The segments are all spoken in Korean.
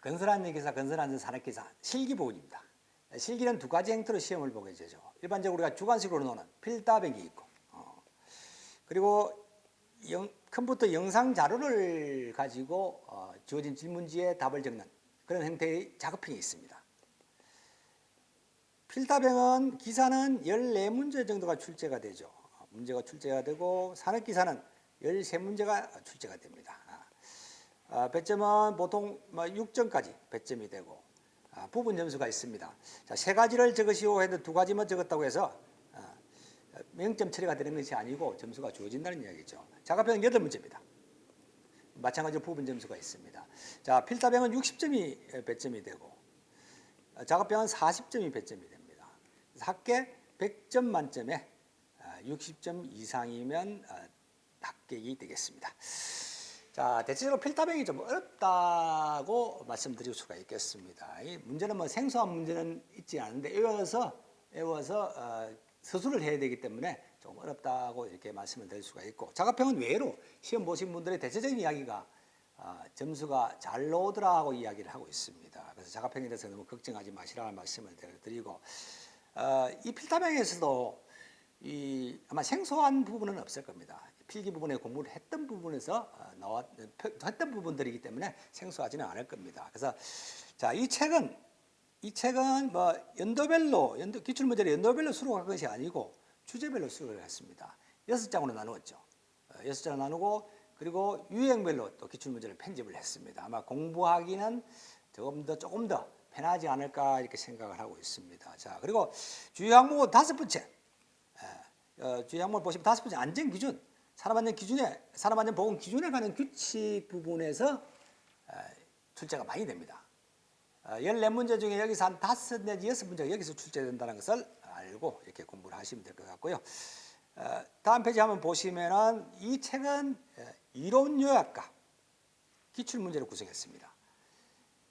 건설안전기사, 건설안전산업기사 실기 부분입니다. 실기는 두 가지 형태로 시험을 보게 되죠. 일반적으로 우리가 주관식으로 노는 필답액이 있고, 그리고 컴퓨터 영상 자료를 가지고 주어진 질문지에 답을 적는 그런 형태의 작업형이 있습니다. 필답형은 기사는 14문제 정도가 출제가 되죠. 문제가 출제가 되고 산업기사는 13문제가 출제가 됩니다. 배점은 보통 6점까지 배점이 되고 부분 점수가 있습니다. 자, 세 가지를 적으시오 해도 두 가지만 적었다고 해서 명점 처리가 되는 것이 아니고 점수가 주어진다는 이야기죠. 작업형은 8문제입니다. 마찬가지로 부분 점수가 있습니다. 자, 필답형은 60점이 배점이 되고 작업형은 40점이 배점이 됩니다. 합계 100점 만점에 60점 이상이면 합격이 되겠습니다. 자, 대체적으로 필답형이 좀 어렵다고 말씀드릴 수가 있겠습니다. 이 문제는 뭐 생소한 문제는 있지 않은데 외워서 서술을 해야 되기 때문에 좀 어렵다고 이렇게 말씀을 드릴 수가 있고, 작업형은 외로 시험 보신 분들의 대체적인 이야기가 점수가 잘 나오더라고 이야기를 하고 있습니다. 그래서 작업형에 대해서 너무 걱정하지 마시라는 말씀을 드리고, 이 필답형에서도 아마 생소한 부분은 없을 겁니다. 필기 부분에 공부를 했던 부분에서 했던 부분들이기 때문에 생소하지는 않을 겁니다. 그래서 자, 이 책은 뭐 연도별로 기출문제를 연도별로 수록한 것이 아니고 주제별로 수록을 했습니다. 6장으로 나누었죠. 6장으로 나누고 그리고 유형별로 또 기출문제를 편집을 했습니다. 아마 공부하기는 조금 더 편하지 않을까 이렇게 생각을 하고 있습니다. 자, 그리고 주요 항목 5번째, 주요 항목을 보시면 5번째 안전기준, 산업안전보건 기준에 관한 규칙 부분에서 출제가 많이 됩니다. 14문제 중에 여기서 한 5 내지 6문제가 여기서 출제된다는 것을 알고 이렇게 공부를 하시면 될 것 같고요. 다음 페이지 한번 보시면은 이 책은 이론 요약과 기출문제를 구성했습니다.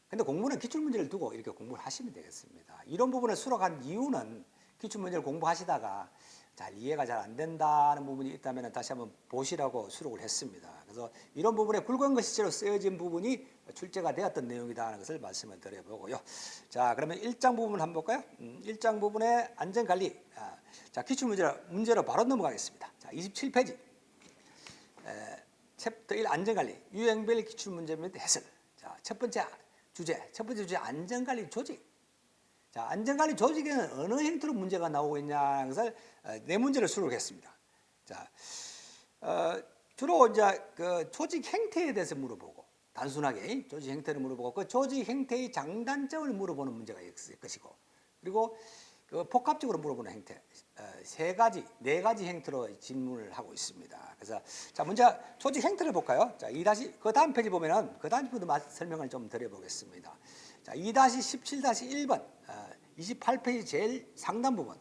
근데 공부는 기출문제를 두고 이렇게 공부를 하시면 되겠습니다. 이론 부분을 수록한 이유는 기출문제를 공부하시다가 잘 이해가 잘 안 된다는 부분이 있다면 다시 한번 보시라고 수록을 했습니다. 그래서 이런 부분에 굵은 글씨체로 쓰여진 부분이 출제가 되었던 내용이라는 것을 말씀을 드려보고요. 자, 그러면 1장 부분 한번 볼까요? 1장 부분의 안전관리. 자, 문제로 바로 넘어가겠습니다. 자, 27페이지. 챕터 1 안전관리. 유형별 기출문제 및 해설. 자, 첫 번째 주제 안전관리 조직. 자, 안전관리 조직에는 어느 형태로 문제가 나오고 있냐는 것을 네 문제를 수록했습니다. 자, 주로 이제 그 조직 형태에 대해서 물어보고, 단순하게 조직 형태를 물어보고 그 조직 형태의 장단점을 물어보는 문제가 있을 것이고, 그리고 그 복합적으로 물어보는 형태, 네 가지 형태로 질문을 하고 있습니다. 그래서 자, 먼저 조직 형태를 볼까요? 자, 그 다음 페이지 보면은 그 다음 부분 설명을 좀 드려보겠습니다. 자, 2-17-1번 28페이지 제일 상단 부분.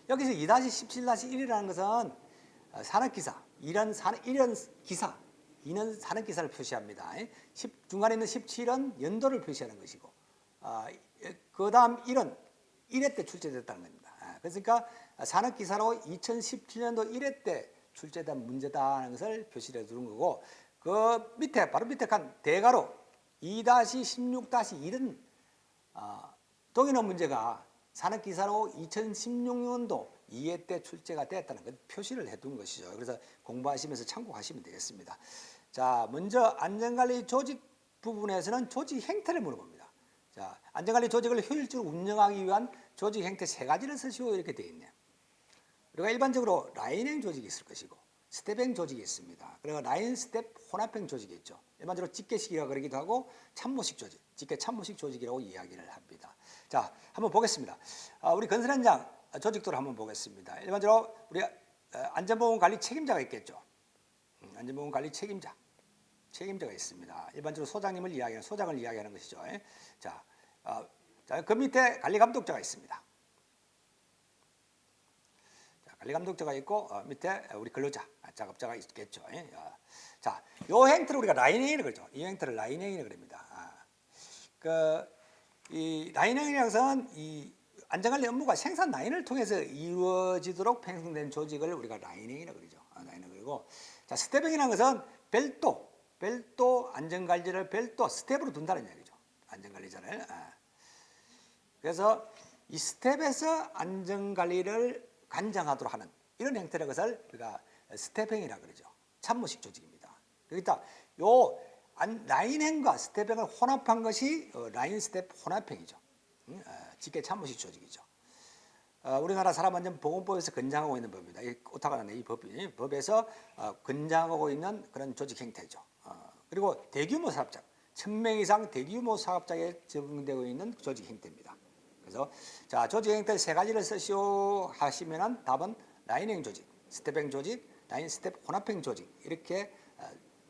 여기서 2-17-1이라는 것은 산업기사, 이런 산업기사를 표시합니다. 중간에 있는 17은 연도를 표시하는 것이고, 그 다음 1은 1회 때 출제됐다는 겁니다. 그러니까 산업기사로 2017년도 1회 때 출제된 문제다는 것을 표시를 해두는 거고, 그 밑에 바로 밑에 칸 대괄호 2-16-1은 동일한 문제가 산업기사로 2016년도 2회 때 출제가 되었다는 것 표시를 해둔 것이죠. 그래서 공부하시면서 참고하시면 되겠습니다. 자, 먼저 안전관리 조직 부분에서는 조직 형태를 물어봅니다. 자, 안전관리 조직을 효율적으로 운영하기 위한 조직 형태 3가지를 쓰시오 이렇게 되어 있네요. 그리고 일반적으로 라인행 조직이 있을 것이고 스텝행 조직이 있습니다. 그리고 라인 스텝 혼합행 조직이 있죠. 일반적으로 집게식이라고 그러기도 하고 참모식 조직, 집게 참모식 조직이라고 이야기를 합니다. 자, 한번 보겠습니다. 우리 건설 현장 조직도를 한번 보겠습니다. 일반적으로 우리 안전보건관리 책임자가 있겠죠. 안전보건관리 책임자가 있습니다. 일반적으로 소장을 이야기하는 것이죠. 자, 그 밑에 관리감독자가 있습니다. 관리감독자가 있고 밑에 우리 근로자, 작업자가 있겠죠. 자, 요 행태를 우리가 라인행이라고 그러죠. 이 행태를 라인행이라고 그럽니다. 이 라인행이라는 것은 이 안전관리 업무가 생산 라인을 통해서 이루어지도록 형성된 조직을 우리가 라인행이라고 그러죠. 라인행 그리고 자, 스텝행이라는 것은 별도 별도 안전관리자를 별도 스텝으로 둔다는 얘기죠. 안전관리자를. 그래서 이 스텝에서 안전관리를 관장하도록 하는 이런 형태의 것을 우리가 스텝행이라고 그러죠. 참모식 조직입니다. 여기다 요 라인행과 스텝행을 혼합한 것이 라인 스텝 혼합행이죠. 직계 참모식 조직이죠. 우리나라 사람안전보건법에서 권장하고 있는 법입니다. 이 오타가 나네. 이 법에서 권장하고 있는 그런 조직 형태죠. 그리고 대규모 사업자, 1000명 이상 대규모 사업자에 적용되고 있는 조직 형태입니다. 그래서 자, 조직 형태 세 가지를 쓰시오 하시면은 답은 라인행 조직, 스텝행 조직, 라인 스텝 혼합행 조직 이렇게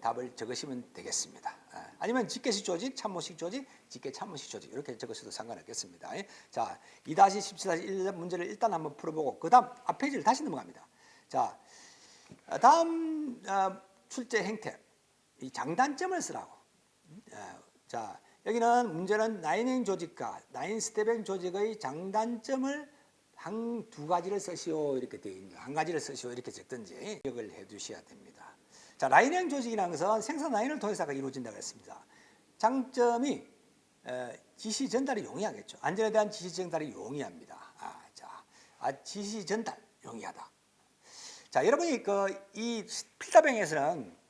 답을 적으시면 되겠습니다. 아니면 직계식 조직, 참모식 조직, 직계 참모식 조직 이렇게 적으셔도 상관없겠습니다. 자, 2-17-1 문제를 일단 한번 풀어보고 그 다음 앞 페이지를 다시 넘어갑니다. 자, 다음 출제 행태, 이 장단점을 쓰라고. 자, 여기는 문제는 라인행 조직과 라인 스텝행 조직의 장단점을 한 두 가지를 쓰시오 이렇게 되어 있는 한 가지를 쓰시오 이렇게 적든지 기억을 해 두셔야 됩니다. 자, 라인행 조직이라는 것은 생산 라인을 통해서 이루어진다고 했습니다. 장점이 지시 전달이 용이하겠죠. 안전에 대한 지시 전달이 용이합니다. 지시 전달 용이하다. 자, 여러분이 이 필답행에서는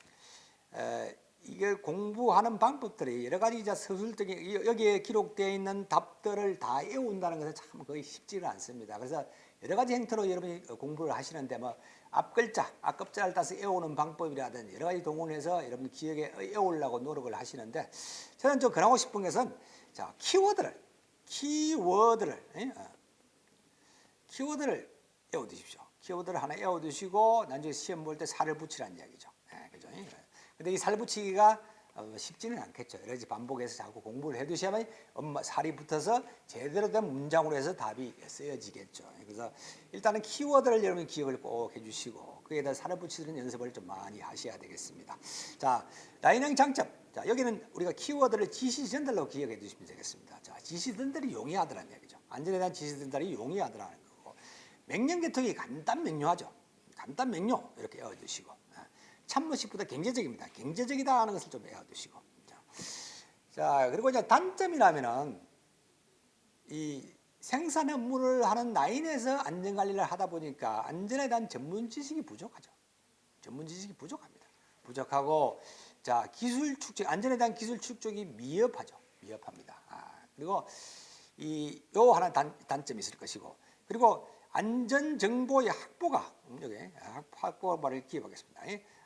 이게 공부하는 방법들이 여러 가지 서술적인 여기에 기록되어 있는 답들을 다 외운다는 것은 참 거의 쉽지는 않습니다. 그래서 여러 가지 형태로 여러분이 공부를 하시는데 뭐 앞글자를 따서 외우는 방법이라든지 여러 가지 동원해서 여러분 기억에 외우려고 노력을 하시는데 저는 좀 권하고 싶은 것은 자, 키워드를 외워두십시오. 키워드를 하나 외워두시고 나중에 시험 볼 때 살을 붙이라는 이야기죠. 그죠? 근데 이 살 붙이기가 쉽지는 않겠죠. 여러 가지 반복해서 자꾸 공부를 해두셔야만 살이 붙어서 제대로 된 문장으로 해서 답이 쓰여지겠죠. 그래서 일단은 키워드를 여러분 기억을 꼭 해주시고 거기에 대해 살을 붙이는 연습을 좀 많이 하셔야 되겠습니다. 자, 라인행 장점. 자, 여기는 우리가 키워드를 지시 전달로 기억해 두시면 되겠습니다. 자, 지시 전달이 용이하더라는 얘기죠. 안전에 대한 지시 전달이 용이하더라는 거고 명령 개통이 간단 명료하죠. 간단 명료 이렇게 외워두시고. 참모식보다 경제적입니다. 경제적이다 하는 것을 좀 외워두시고. 자, 그리고 이제 단점이라면은 이 생산 업무를 하는 라인에서 안전관리를 하다 보니까 안전에 대한 전문 지식이 부족하죠. 전문 지식이 부족합니다. 부족하고, 자, 기술 축적, 안전에 대한 기술 축적이 미흡하죠. 미흡합니다. 그리고 요 하나 단점이 있을 것이고, 그리고 안전 정보의 확보가 여기 확보 말을 기억하겠습니다.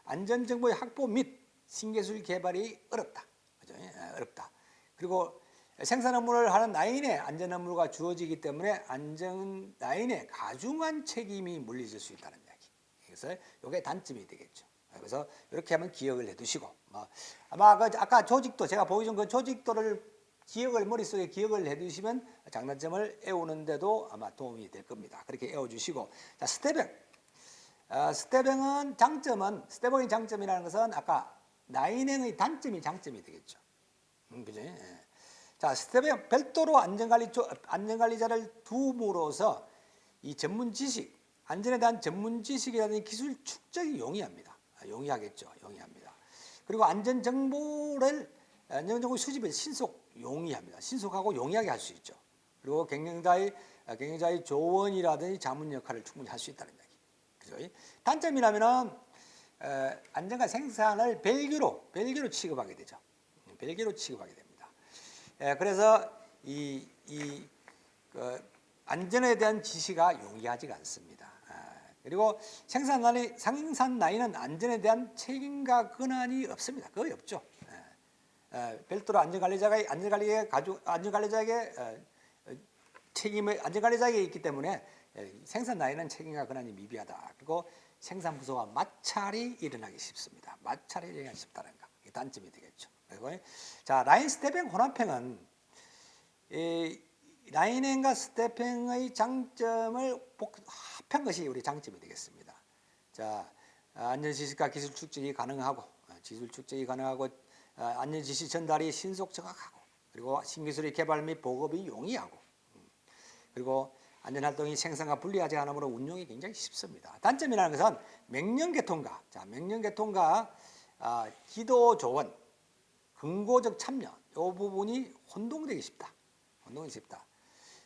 안전 정보의 확보 및 신기술 개발이 어렵다. 그죠? 어렵다. 그리고 생산 업무를 하는 라인에 안전 업무가 주어지기 때문에 안전 라인에 가중한 책임이 물려질 수 있다는 이야기. 그래서 이게 단점이 되겠죠. 그래서 이렇게 하면 기억을 해두시고, 아마 아까 조직도 제가 보여준 그 조직도를 머릿속에 기억을 해두시면 장단점을 외우는데도 아마 도움이 될 겁니다. 그렇게 외워주시고, 자, 스텝행은 스텝행의 장점이라는 것은 아까 라인행의 단점이 장점이 되겠죠. 그죠? 자, 스텝행 별도로 안전관리자를 둠으로써 이 전문 지식, 안전에 대한 전문 지식이라든지 기술 축적이 용이합니다. 용이하겠죠. 용이합니다. 그리고 안전정보 수집을 용이합니다. 신속하고 용이하게 할 수 있죠. 그리고 경영자의 조언이라든지 자문 역할을 충분히 할 수 있다는 얘기. 그죠? 단점이라면은 안전과 생산을 별개로 취급하게 되죠. 별개로 취급하게 됩니다. 그래서 안전에 대한 지시가 용이하지가 않습니다. 그리고 생산 라인은 안전에 대한 책임과 권한이 없습니다. 거의 없죠. 별도로 안전관리자에게 안전관리자에게 있기 때문에 생산 라인은 책임과 권한이 미비하다. 그리고 생산 부서와 마찰이 일어나기 쉽습니다. 마찰이 일어나기 쉽다는 거. 이게 단점이 되겠죠. 그리고 자, 라인 스텝행 혼합행은 라인행과 스텝행의 장점을 합한 것이 우리 장점이 되겠습니다. 자, 안전지식과 기술 축적이 가능하고 안전지시 전달이 신속 정확하고, 그리고 신기술의 개발 및 보급이 용이하고, 그리고 안전활동이 생산과 분리하지 않으므로 운용이 굉장히 쉽습니다. 단점이라는 것은 명령개통과 지도 조언, 근거적 참여, 이 부분이 혼동되기 쉽다. 혼동이 쉽다.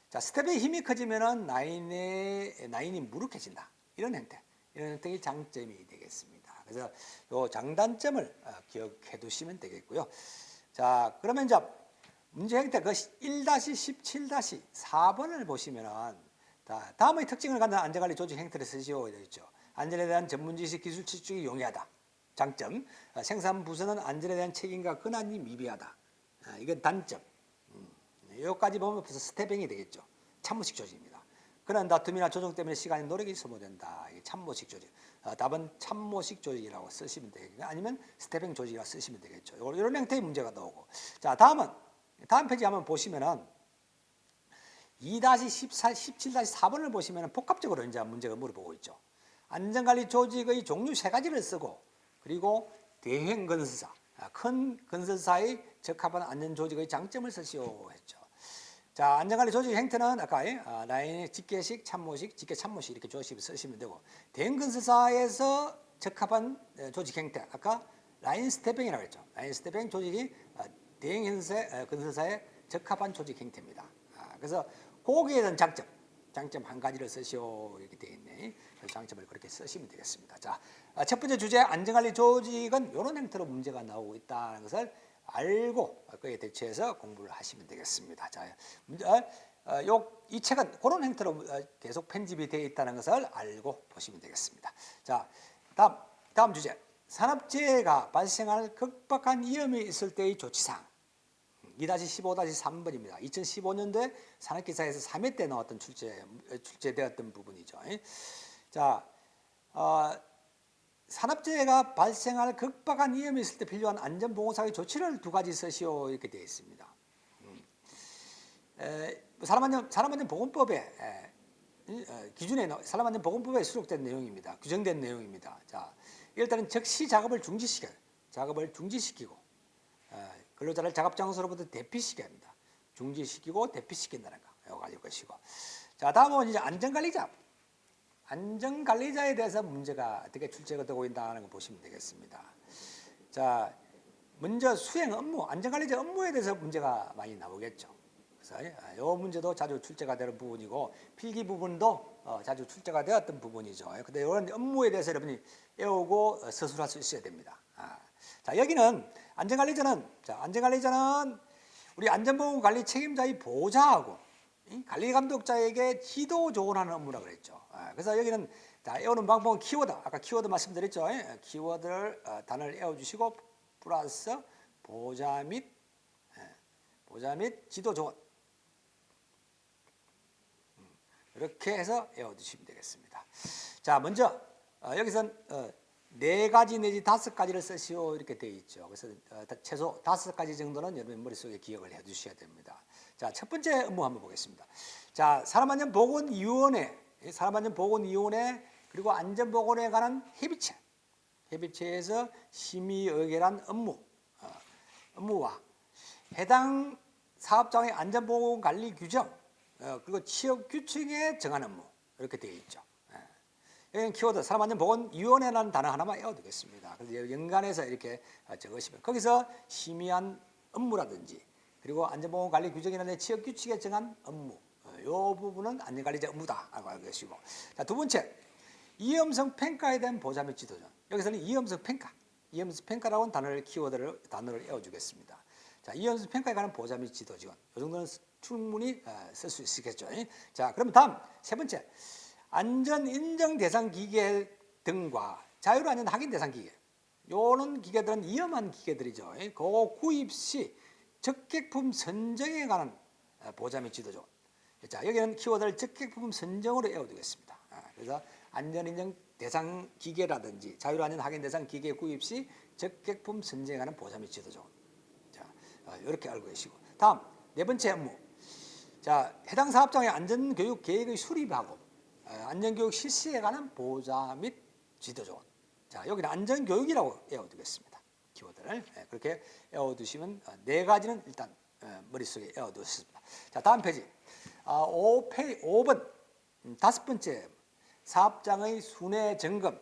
자, 스텝의 힘이 커지면은 라인이 무력해진다. 이런 형태의 장점이 되겠습니다. 그래서 요 장단점을 기억해 두시면 되겠고요. 자, 그러면 이제 문제 형태 그 1-17-4번을 보시면은 다음의 특징을 갖는 안전관리 조직 형태를 쓰시오 되어 있죠. 안전에 대한 전문지식, 기술 취득이 용이하다. 장점, 생산 부서는 안전에 대한 책임과 권한이 미비하다. 이건 단점. 여기까지 보면 벌써 스텝행이 되겠죠. 참모식 조직입니다. 그런 다툼이나 조정 때문에 시간이 노력이 소모된다. 이게 참모식 조직. 답은 참모식 조직이라고 쓰시면 되겠고, 아니면 스텝행 조직이라고 쓰시면 되겠죠. 이런 형태의 문제가 나오고. 자, 다음 페이지 한번 보시면은 2-17-4번을 보시면은 복합적으로 이제 문제가 물어보고 있죠. 안전관리 조직의 종류 3가지를 쓰고, 그리고 대형 건설사, 큰 건설사의 적합한 안전조직의 장점을 쓰시오 했죠. 자, 안전관리 조직 형태는 아까 라인의 직계식, 참모식, 직계 참모식 이렇게 조식을 쓰시면 되고, 대형 건설사에서 적합한 조직 형태, 아까 라인 스태핑이라고 했죠. 라인 스태핑 조직이 대형 건설사에 적합한 조직 형태입니다. 그래서 거기에 대한 장점 한 가지를 쓰시오 이렇게 되어 있네. 장점을 그렇게 쓰시면 되겠습니다. 자, 첫 번째 주제 안전관리 조직은 이런 형태로 문제가 나오고 있다는 것을 알고 그에 대처해서 공부를 하시면 되겠습니다. 자, 이 책은 그런 형태로 계속 편집이 되어 있다는 것을 알고 보시면 되겠습니다. 자, 다음 주제 산업재해가 발생할 극박한 위험이 있을 때의 조치사항. 2-15-3번입니다. 2015년도에 산업기사에서 3회 때 나왔던 출제되었던 부분이죠. 자, 산업재해가 발생할 극박한 위험이 있을 때 필요한 안전보건사의 조치를 2가지 쓰시오 이렇게 되어 있습니다. 산업안전보건법의 기준에 산업안전보건법에 수록된 내용입니다. 규정된 내용입니다. 자, 일단은 즉시 작업을 중지시키고 근로자를 작업장소로부터 대피시켜야 합니다. 중지시키고 대피시킨다는 거. 이거 알릴 것이고. 자, 다음은 이제 안전관리자에 대해서 문제가 어떻게 출제가 되고 있다는 거 보시면 되겠습니다. 자, 먼저 수행 업무, 안전관리자 업무에 대해서 문제가 많이 나오겠죠. 그래서 이 문제도 자주 출제가 되는 부분이고, 필기 부분도 자주 출제가 되었던 부분이죠. 근데 이런 업무에 대해서 여러분이 외우고 서술할 수 있어야 됩니다. 자, 여기는 안전관리자는 우리 안전보건관리 책임자의 보호자하고 관리감독자에게 지도 조언하는 업무라고 그랬죠. 그래서 여기는 외우는 방법은 키워드, 아까 키워드 말씀드렸죠. 키워드를 단어를 외워주시고 플러스 보호자 및 지도 조언 이렇게 해서 외워두시면 되겠습니다. 자, 먼저 여기선 4가지 내지 5가지를 쓰시오 이렇게 되어 있죠. 그래서 최소 5가지 정도는 여러분 머릿속에 기억을 해 두셔야 됩니다. 자, 첫 번째 업무 한번 보겠습니다. 자, 산업안전보건위원회 그리고 안전보건에 관한 협의체에서 심의 의결한 업무와 해당 사업장의 안전보건관리 규정 그리고 취업 규칙에 정한 업무 이렇게 되어 있죠. 여기는 키워드 산업안전보건위원회라는 단어 하나만 외워두겠습니다. 그래서 연관해서 이렇게 적으시면 거기서 심의한 업무라든지 그리고 안전보건관리 규정이나 취업 규칙에 정한 업무 이 부분은 안전관리자 업무다라고 알고 계시고, 자, 두 번째 위험성 평가에 대한 보좌 및 지도죠. 여기서는 위험성 평가라고 하는 단어를 외워주겠습니다. 자, 위험성 평가에 관한 보좌 및 지도 지원 이 정도는 충분히 쓸 수 있겠죠. 자, 그러면 다음 세 번째 안전 인정 대상 기계 등과 자율 안전 확인 대상 기계. 요런 기계들은 위험한 기계들이죠. 그 구입 시 적객품 선정에 관한 보좌 및 지도죠. 자, 여기는 키워드를 적객품 선정으로 외워두겠습니다. 그래서 안전 인정 대상 기계라든지 자율 안전 확인 대상 기계 구입 시 적객품 선정에 관한 보좌 및 지도죠. 자, 이렇게 알고 계시고, 다음 네 번째 업무. 자, 해당 사업장의 안전교육 계획의 수립하고 안전교육 실시에 관한 보좌 및 지도 조언. 자, 여기는 안전교육이라고 외워두겠습니다. 키워드를 그렇게 외워두시면 4가지는 일단 머릿속에 외워두셨습니다. 자, 다음 페이지 5번 5번째 사업장의 순회 점검.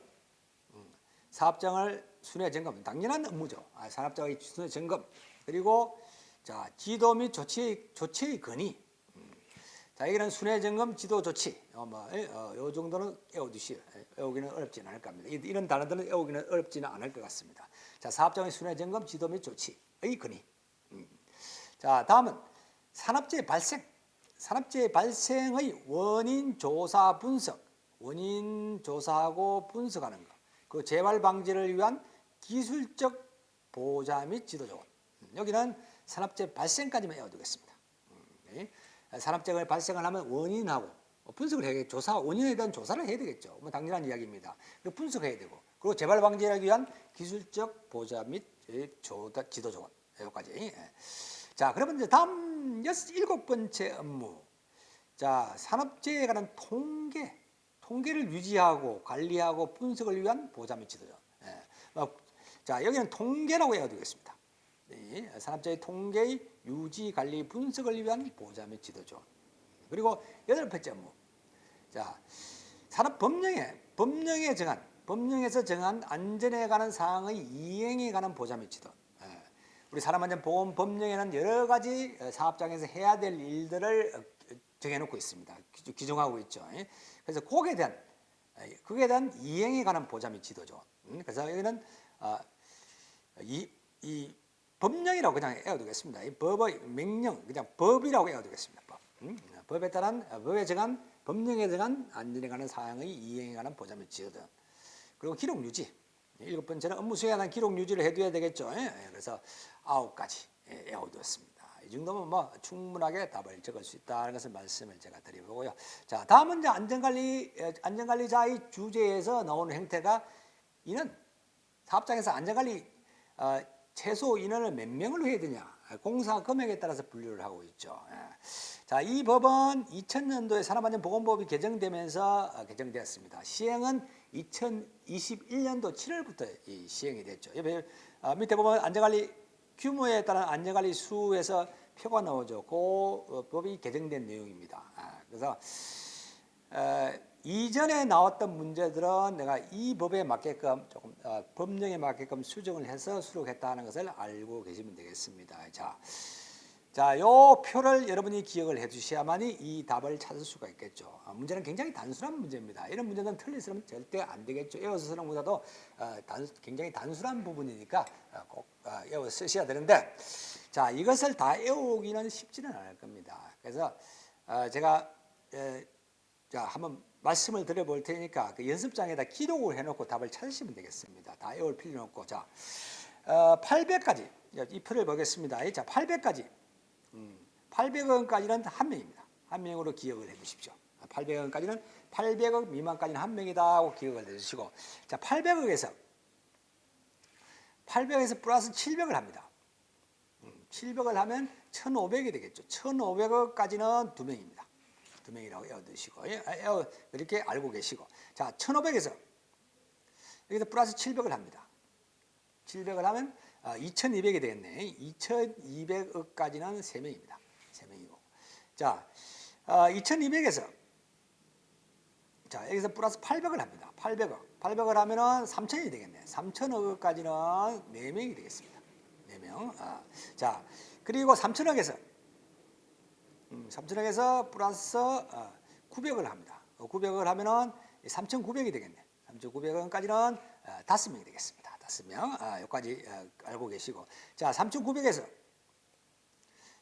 사업장을 순회 점검 당연한 업무죠. 산업자의 순회 점검 그리고 자 지도 및 조치의 건의. 자 여기는 순회 점검 지도 조치. 요 정도는 외우기는 어렵지는 않을 겁니다. 이런 단어들은 외우기는 어렵지는 않을 것 같습니다. 자 사업장의 순회 점검 지도 및 조치의 건의. 자 다음은 산업재해 발생. 산업재해 발생의 원인 조사 분석. 원인 조사하고 분석하는 것. 그 재발 방지를 위한 기술적 보좌 및 지도 조언. 여기는 산업재해 발생까지만 외워두겠습니다. 산업재해 발생을 하면 원인하고 분석을 해야 조사 원인에 대한 조사를 해야 되겠죠. 뭐 당연한 이야기입니다. 분석해야 되고 그리고 재발 방지를 위한 기술적 보좌 및 지도 조언. 여기까지. 자, 그러면 이제 다음 7번째 업무. 자, 산업재해에 관한 통계를 유지하고 관리하고 분석을 위한 보좌 및 지도 조언. 자, 여기는 통계라고 외워두겠습니다. 산업재해 통계의 유지, 관리, 분석을 위한 보좌 및 지도 조언. 그리고 8번째 업무. 자, 산업 법령에서 정한 안전에 관한 사항의 이행에 관한 보좌 및 지도. 우리 산업안전보건 법령에는 여러 가지 사업장에서 해야 될 일들을 정해놓고 있습니다. 규정하고 있죠. 그래서 거기에 대한 이행에 관한 보좌 및 지도 조언. 그래서 여기는 이 법령이라고 그냥 외워두겠습니다. 이 법의 명령, 그냥 법이라고 외워두겠습니다. 법에 따른 법령에 정한 안전에 관한 사항의 이행에 관한 보좌 및 지도 조언. 그리고 기록 유지. 7번째는 업무 수행에 관한 기록 유지를 해둬야 되겠죠. 그래서 9가지 외워두었습니다. 이 정도면 뭐 충분하게 답을 적을 수 있다는 것을 말씀을 제가 드리고요. 자, 다음은 이제 안전관리자의 주제에서 나오는 행태가 이는 사업장에서 안전관리 최소 인원을 몇 명으로 해야 되냐, 공사 금액에 따라서 분류를 하고 있죠. 자, 이 법은 2000년도에 산업안전보건법이 개정되면서 개정되었습니다. 시행은 2021년도 7월부터 시행이 됐죠. 밑에 보면 안전관리 규모에 따른 안전관리 수에서 표가 나오죠. 그 법이 개정된 내용입니다. 그래서 이전에 나왔던 문제들은 내가 이 법에 맞게끔 조금 법령에 맞게끔 수정을 해서 수록했다는 것을 알고 계시면 되겠습니다. 자, 요 표를 여러분이 기억을 해주셔야만이 이 답을 찾을 수가 있겠죠. 문제는 굉장히 단순한 문제입니다. 이런 문제는 틀리서는 절대 안 되겠죠. 외워서 쓰는 것보다도 굉장히 단순한 부분이니까 꼭 외워 쓰셔야 되는데, 자, 이것을 다 외우기는 쉽지는 않을 겁니다. 그래서 제가 자, 한번 말씀을 드려볼 테니까 그 연습장에다 기록을 해놓고 답을 찾으시면 되겠습니다. 다 외울 필요는 없고. 자, 800까지 이 표를 보겠습니다. 자, 800까지 800원까지는 한 명입니다. 한 명으로 기억을 해주십시오. 800원까지는 800억 미만까지는 한 명이다 하고 기억을 해주시고, 자, 800억에서 플러스 700을 합니다. 700을 하면 1500이 되겠죠. 1500억까지는 두 명입니다. 두 명이라고 외워두시고, 이렇게 알고 계시고, 자, 1500에서 여기서 플러스 700을 합니다. 700을 하면 2200이 되겠네. 2200억까지는 3명입니다. 3명이고. 자, 2200에서 자, 여기서 플러스 800을 합니다. 800을 하면은 3000이 되겠네. 3000억까지는 4명이 되겠습니다. 4명. 자, 그리고 3000억에서 플러스 900을 합니다. 900을 하면은 3900이 되겠네. 3900원까지는 5명이 되겠습니다. 5명. 여기까지 알고 계시고. 자, 3900에서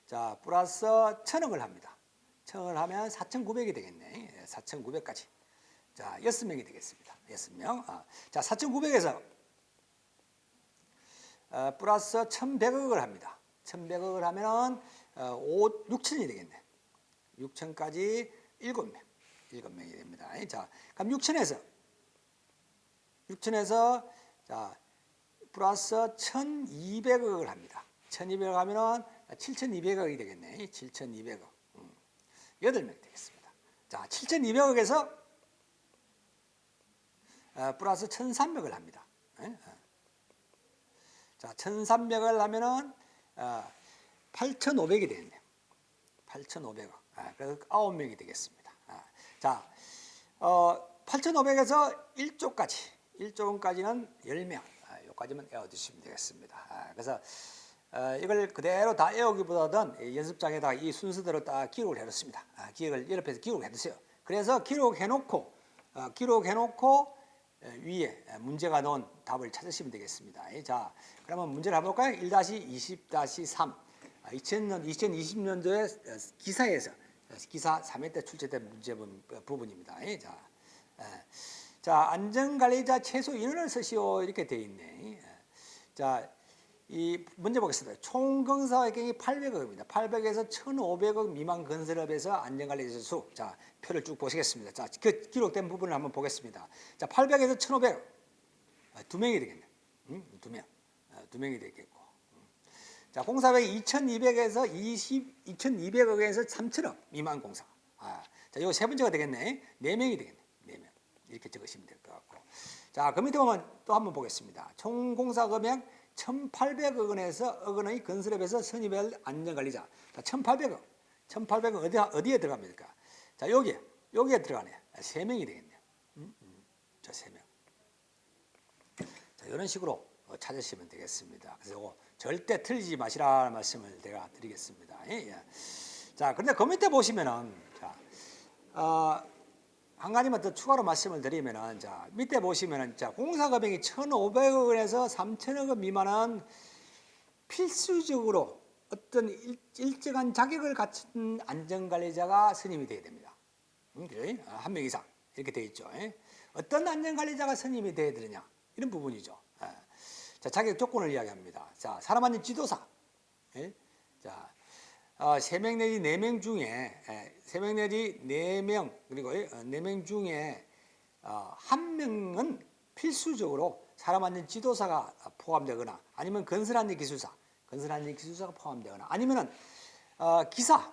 자, 플러스 1000억을 합니다. 1000억을 하면 4900이 되겠네. 4900까지. 자, 6명이 되겠습니다. 6명. 자, 4900에서 플러스 1100억을 합니다. 1100억을 하면 6000이 되겠네. 6000까지 7명. 7명이 됩니다. 자, 그럼 6000에서 자, 플러스 1200억을 합니다. 1200억 하면은 7200억이 되겠네. 7200억. 8명 되겠습니다. 자, 7200억에서 플러스 1300을 합니다. 자, 1300을 하면은 8500이 되겠네요. 8500억. 그래서 9명이 되겠습니다. 자, 8500에서 1조까지. 1조까지는 10명. 여기까지만 외워두시면 되겠습니다. 그래서 이걸 그대로 다 외우기보다는 연습장에다가 이 순서대로 딱 기록을 해놓습니다. 기억을 옆에서 기록해 두세요. 그래서 기록해놓고 위에 문제가 넣은 답을 찾으시면 되겠습니다. 자, 그러면 문제를 해볼까요? 1-20-3 2020년도에 기사에서 기사 3회 때 출제된 문제 부분입니다. 자, 안전관리자 최소 인원을 쓰시오 이렇게 되어 있네. 자, 이 문제 보겠습니다. 총 건설경이 800억입니다. 800에서 1,500억 미만 건설업에서 안전관리자 수. 자, 표를 쭉 보시겠습니다. 자, 그 기록된 부분을 한번 보겠습니다. 자, 800에서 1,500억. 두 명이 되겠네. 두 명이 되겠고. 자, 공사비용이 2,200에서 2,200억에서 3,000억 미만 공사. 자, 이거 세 번째가 되겠네. 네 명이 되겠네. 네 명. 이렇게 적으시면 될 것 같고. 자, 그 밑에 보면 또 한번 보겠습니다. 총 공사 금액 1,800억 원에서 원의 건설업에서 선임할 안전관리자. 자, 1,800억. 1,800억 어디에 들어갑니까? 자, 여기에 들어가네. 세 명이 되겠네요. 자, 세 명. 자, 이런 식으로 찾으시면 되겠습니다. 그래서 이거 절대 틀리지 마시라는 말씀을 제가 드리겠습니다. 자, 그런데 그 밑에 보시면은, 자, 한 가지만 더 추가로 말씀을 드리면은, 자, 밑에 보시면은, 자, 공사 금액이 1,500억 원에서 3,000억 원 미만은 필수적으로 어떤 일정한 자격을 갖춘 안전관리자가 선임이 되어야 됩니다. 한 명 이상 이렇게 되어 있죠. 어떤 안전관리자가 선임이 되어야 되느냐 이런 부분이죠. 자, 자격 조건을 이야기합니다. 자, 사람 안전 지도사. 자, 3명 내지 4명 중에 3명 내지 4명 그리고 4명 중에 1명은 필수적으로 사람 안전 지도사가 포함되거나 아니면 건설안전기술사가 포함되거나 아니면은 기사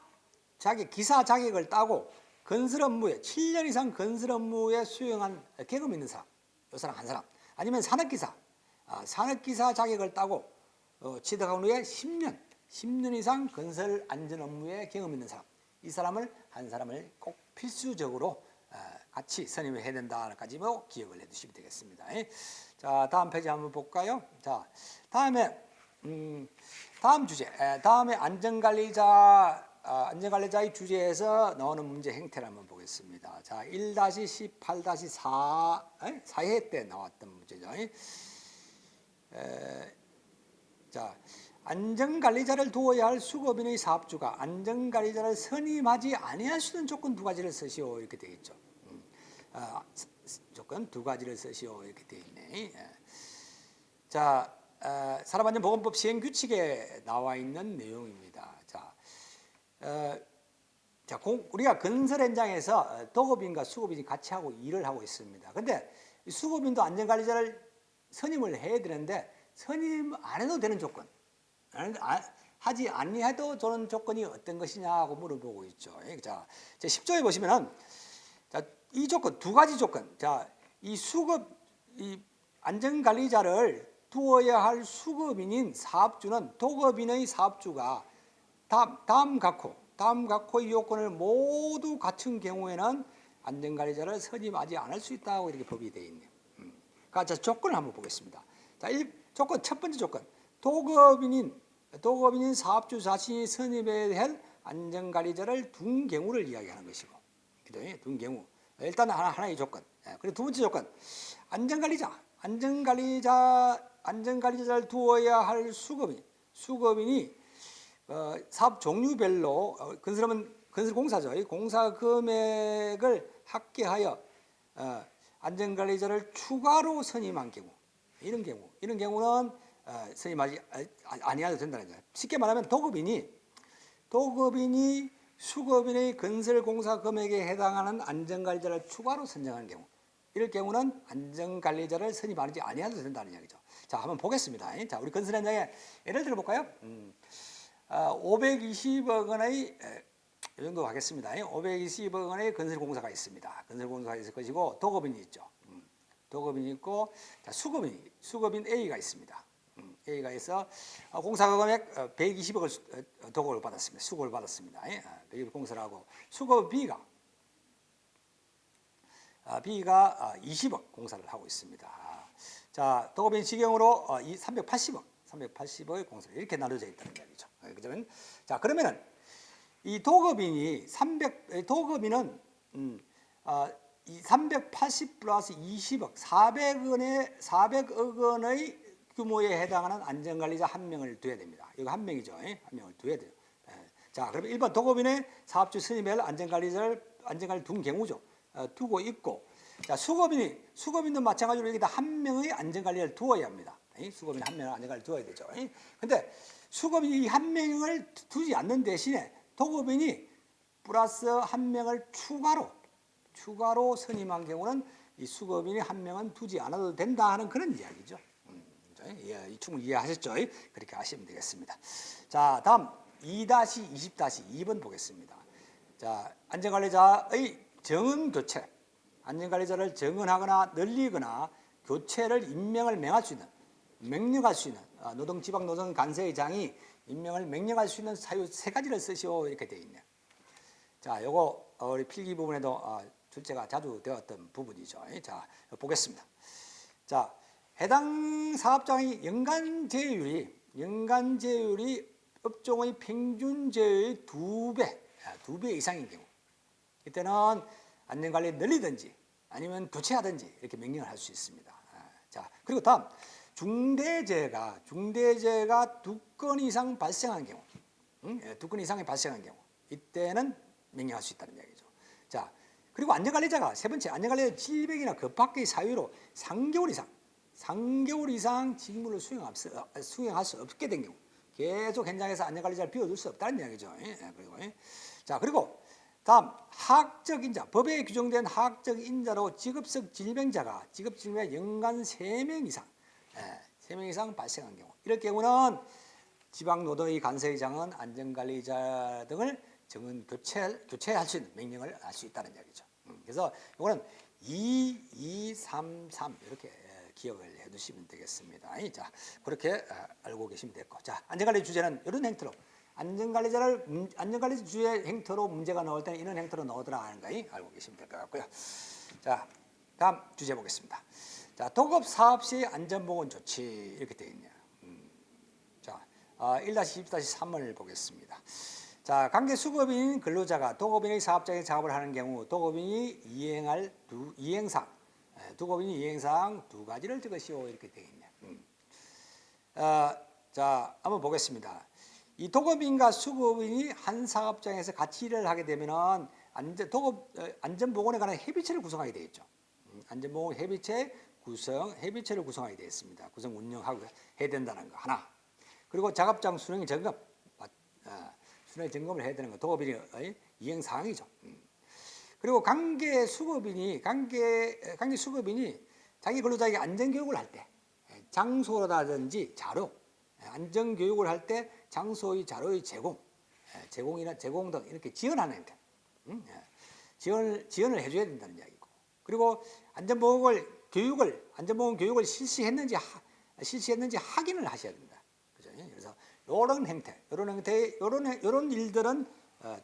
자격을 따고 건설 업무에 7년 이상 건설 업무에 수행한 경험 있는 사람, 이 사람 한 사람, 아니면 산업기사 자격을 따고 취득한 후에 10년 이상 건설 안전 업무에 경험 있는 사람, 이 사람을 한 사람을 꼭 필수적으로 같이 선임을 해야 된다까지 기억을 해두시면 되겠습니다. 자, 다음 페이지 한번 볼까요? 자, 다음에 다음 주제, 다음에 안전관리자의 주제에서 나오는 문제 행태를 한번 보겠습니다. 자, 1-18-4 4회 때 나왔던 문제죠. 자, 안전관리자를 두어야 할 수거인의 사업주가 안전관리자를 선임하지 아니할 수 있는 조건 두 가지를 쓰시오 이렇게 되어 있죠. 조건 두 가지를 쓰시오 이렇게 되어 있네. 자, 산업안전보건법 시행규칙에 나와 있는 내용입니다. 자, 우리가 건설 현장에서 도급인과 수급인이 같이 일을 하고 있습니다. 근데 수급인도 안전관리자를 선임을 해야 되는데 선임 안 해도 되는 조건, 하지 아니해도 저는 조건이 어떤 것이냐고 물어보고 있죠. 자, 10조에 보시면은 자, 이 조건 두 가지 조건. 자, 이 안전관리자를 두어야 할 수급인인 사업주는 도급인의 사업주가 다음 각호의 요건을 모두 갖춘 경우에는 안전관리자를 선임하지 않을 수 있다고 이렇게 법이 되어 있네요. 자, 조건을 한번 보겠습니다. 자, 첫 번째 조건. 도급인인 사업주 자신이 선임해야 할 안전관리자를 둔 경우를 이야기하는 것이고, 둔 경우. 일단 하나의 조건. 그리고 두 번째 조건. 안전관리자를 두어야 할 수급인이 사업 종류별로 건설공사죠. 이 공사 금액을 합계하여 안전관리자를 추가로 선임한 경우, 이런 경우는 선임하지 아니해도 된다는 거예요. 쉽게 말하면 도급인이 수급인의 건설공사 금액에 해당하는 안전관리자를 추가로 선정하는 경우, 이럴 경우는 안전관리자를 선임하지 아니해도 된다는 이야기죠. 자, 한번 보겠습니다. 자, 우리 건설 현장에 예를 들어 볼까요? 520억 원의 이 정도 하겠습니다. 520억 원의 건설공사가 있습니다. 건설공사가 있을 것이고 도급인이 있죠. 도급인이 있고, 자, 수급인 A가 있습니다. A가 있어 공사 금액 120억을 도급을 받았습니다. 수급을 받았습니다. 120억 공사를 하고 수급 B가 20억 공사를 하고 있습니다. 자, 도급인 시경으로 이 380억의 공소를 이렇게 나눠져 있다는 이야기죠. 그러면 자, 그러면은 이 도급인은 이 380 플러스 20억 400억 원의 규모에 해당하는 안전관리자 한 명을 둬야 됩니다. 이거 한 명이죠. 한 명을 둬야 돼요. 자, 그러면 일반 도급인의 사업주 선임할 안전관리 둔 경우죠. 두고 있고, 자, 수급인도 마찬가지로 여기다 한 명의 안전관리를 두어야 합니다. 수급인 한 명의 안전관리를 두어야 되죠. 근데 수급인이 한 명을 두지 않는 대신에 도급인이 플러스 한 명을 추가로 선임한 경우는 이 수급인이 한 명은 두지 않아도 된다 하는 그런 이야기죠. 충분히 이해하셨죠? 그렇게 하시면 되겠습니다. 자, 다음 2-20-2번 보겠습니다. 자, 안전관리자의 정은 교체. 안전관리자를 정은하거나 늘리거나 교체를 임명을 명령할 수 있는 노동지방노동간세의장이 임명을 명령할 수 있는 사유 3가지를 쓰시오 이렇게 되어 있네요. 자, 요거 우리 필기 부분에도 출제가 자주 되었던 부분이죠. 자, 보겠습니다. 자, 해당 사업장의 연간 제휴율이 업종의 평균 제휴의 2배 이상인 경우, 이때는 안전관리 늘리든지 아니면 교체하든지 이렇게 명령을 할 수 있습니다. 자, 그리고 다음 중대재해가 2건 이상 발생한 경우, 2건 이상이 발생한 경우, 이때는 명령할 수 있다는 얘기죠. 자, 그리고 안전관리자가 세 번째, 안전관리자 질병이나 그 밖의 사유로 3개월 이상 직무를 수행할 수 없게 된 경우, 계속 현장에서 안전관리자를 비워둘 수 없다는 이야기죠. 자, 그리고 다음 하학적 인자, 법에 규정된 하학적 인자로 직업적 질병자가 연간 3명 이상 발생한 경우, 이럴 경우는 지방노동의 간세의장은 안전관리자 등을 정은 교체할 수 있는 명령을 할 수 있다는 이야기죠. 그래서 이거는 2, 3 이렇게 기억을 해두시면 되겠습니다. 자, 그렇게 알고 계시면 됐고, 자, 안전관리 주제는 이런 행태로 안전관리 주제 행태로 문제가 나올 때는 이런 행태로 나오더라 하는 거 알고 계시면 될 것 같고요. 자, 다음 주제 보겠습니다. 자, 도급 사업 시 안전보건 조치 이렇게 되어 있네요. 자, 1-20-3을 보겠습니다. 자, 관계 수급인 근로자가 도급인의 사업장에 작업을 하는 경우 도급인이 이행할 이행사항 2가지를 적으시오 이렇게 되어 있네요. 자, 한번 보겠습니다. 이 도급인과 수급인이 한 사업장에서 같이 일을 하게 되면은 안전보건에 관한 협의체를 구성하게 되어 있죠. 안전보건 협의체를 구성하게 되어 있습니다. 구성 운영하고 해야 된다는 거 하나. 그리고 작업장 순행 점검을 해야 되는 거 도급인의 이행 사항이죠. 그리고 관계 수급인이 자기 근로자에게 안전교육을 할 때 장소라든지 자료, 안전교육을 할 때 장소의 자료의 제공 등 이렇게 지원하는 행태, 지원을 해줘야 된다는 이야기고, 그리고 안전보건 교육을 실시했는지 확인을 하셔야 된다. 그죠? 그래서 이런 일들은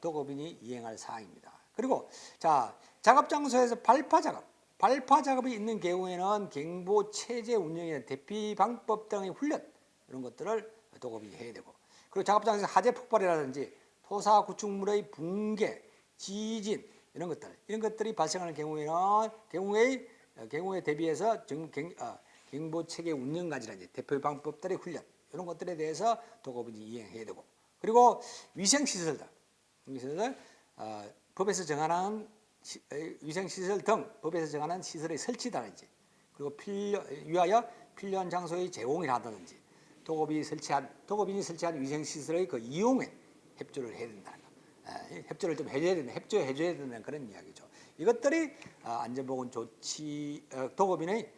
도급인이 이행할 사항입니다. 그리고 자, 작업 장소에서 발파 작업이 있는 경우에는 경보 체제 운영이나 대피 방법 등의 훈련 이런 것들을 도급인이 해야 되고, 그리고 작업장에서 화재 폭발이라든지 토사 구축물의 붕괴, 지진 이런 것들이 발생하는 경우에 대비해서 경보 체계 운영까지라든지 대피 방법들의 훈련 이런 것들에 대해서 도급인이 이행해야 되고, 그리고 위생시설들 법에서 정하는 위생시설 등 법에서 정하는 시설의 설치라든지, 그리고 위하여 필요한 장소의 제공이라든지 도급인이 설치한 위생시설의 그 이용에 협조를 해야 된다는 거. 협조를 좀 협조해줘야 된다는 그런 이야기죠. 이것들이 안전보건 조치 도급인의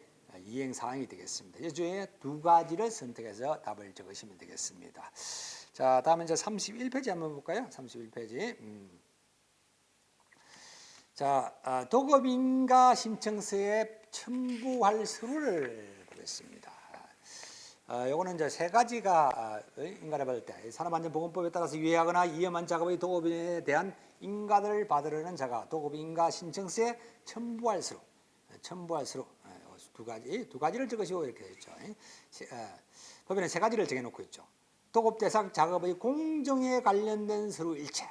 이행 사항이 되겠습니다. 이 중에 2가지를 선택해서 답을 적으시면 되겠습니다. 자, 다음은 이제 31페이지 한번 볼까요? 31페이지. 자, 도급인가 신청서에 첨부할 서류를 보겠습니다. 요거는 이제 3가지가 인가를 받을 때 산업안전보건법에 따라서 유예하거나 위험한 작업의 도급인에 대한 인가를 받으려는 자가 도급인가 신청서에 첨부할 서류 두 가지를 적으시오 이렇게 되어 있죠. 법에는 세 가지를 정해놓고 있죠. 도급 대상 작업의 공정에 관련된 서류 일체,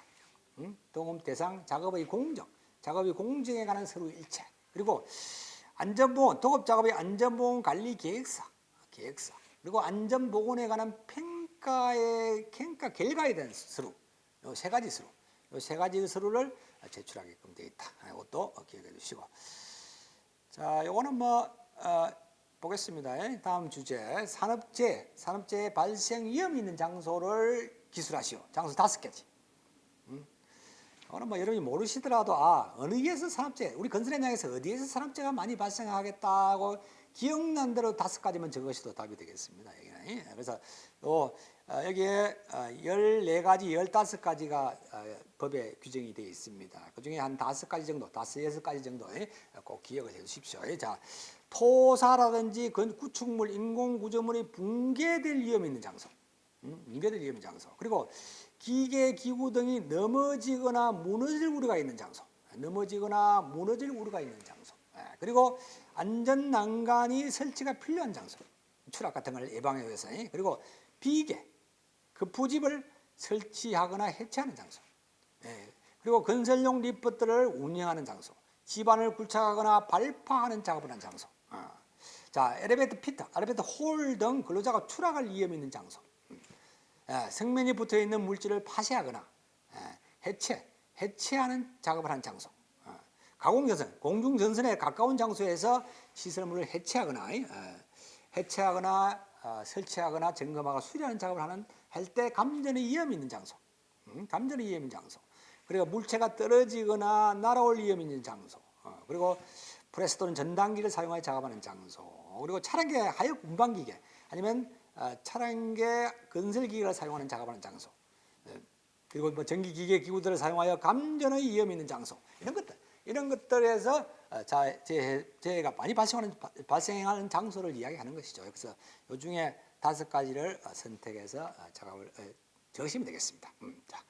도급 대상 작업의 공정, 작업의 공정에 관한 서류 일체, 그리고 안전보건, 도급 작업의 안전보건 관리 계획서, 그리고 안전보건에 관한 평가 결과에 대한 서류, 이 세 가지 서류, 이 세 가지 서류를 제출하게끔 되어 있다. 이것도 기억해 주시고. 자, 요거는 보겠습니다. 다음 주제, 산업재해 발생 위험이 있는 장소를 기술하시오. 장소 5개지. 이거는 여러분이 모르시더라도 어디에서 산업재해, 우리 건설 현장에서 어디에서 산업재해가 많이 발생하겠다고 기억난 대로 5가지만 적으셔도 답이 되겠습니다. 여기는. 그래서 여기에 14가지, 15가지가 법에 규정이 되어 있습니다. 그 중에 한 5가지 정도, 6가지 정도 꼭 기억을 해 주십시오. 자, 토사라든지 구축물, 인공구조물이 붕괴될 위험이 있는 장소, 붕괴될 위험이 있는 장소. 그리고 기계, 기구 등이 넘어지거나 무너질 우려가 있는 장소, 그리고 안전 난간이 설치가 필요한 장소, 추락 같은 걸 예방하기 위해서. 그리고 비계, 급부집을 설치하거나 해체하는 장소, 그리고 건설용 리프트를 운영하는 장소, 집안을 굴착하거나 발파하는 작업을 하는 장소. 자, 엘리베이터 피터, 엘리베이터 홀 등 근로자가 추락할 위험이 있는 장소, 성면이 붙어 있는 물질을 파쇄하거나 해체하는 작업을 하는 장소, 가공전선, 공중전선에 가까운 장소에서 시설물을 해체하거나 설치하거나 점검하거나 수리하는 작업을 할 때 감전의 위험이 있는 장소, 그리고 물체가 떨어지거나 날아올 위험이 있는 장소, 그리고 프레스 또는 전단기를 사용하여 작업하는 장소, 그리고 차량계 하역 운반기계 아니면 차량계 건설기계를 사용하는 작업하는 장소, 그리고 전기기계 기구들을 사용하여 감전의 위험이 있는 장소, 이런 것들에서 재해가 많이 발생하는 장소를 이야기하는 것이죠. 그래서 이 중에 5가지를 선택해서 작업을 적으시면 되겠습니다. 자,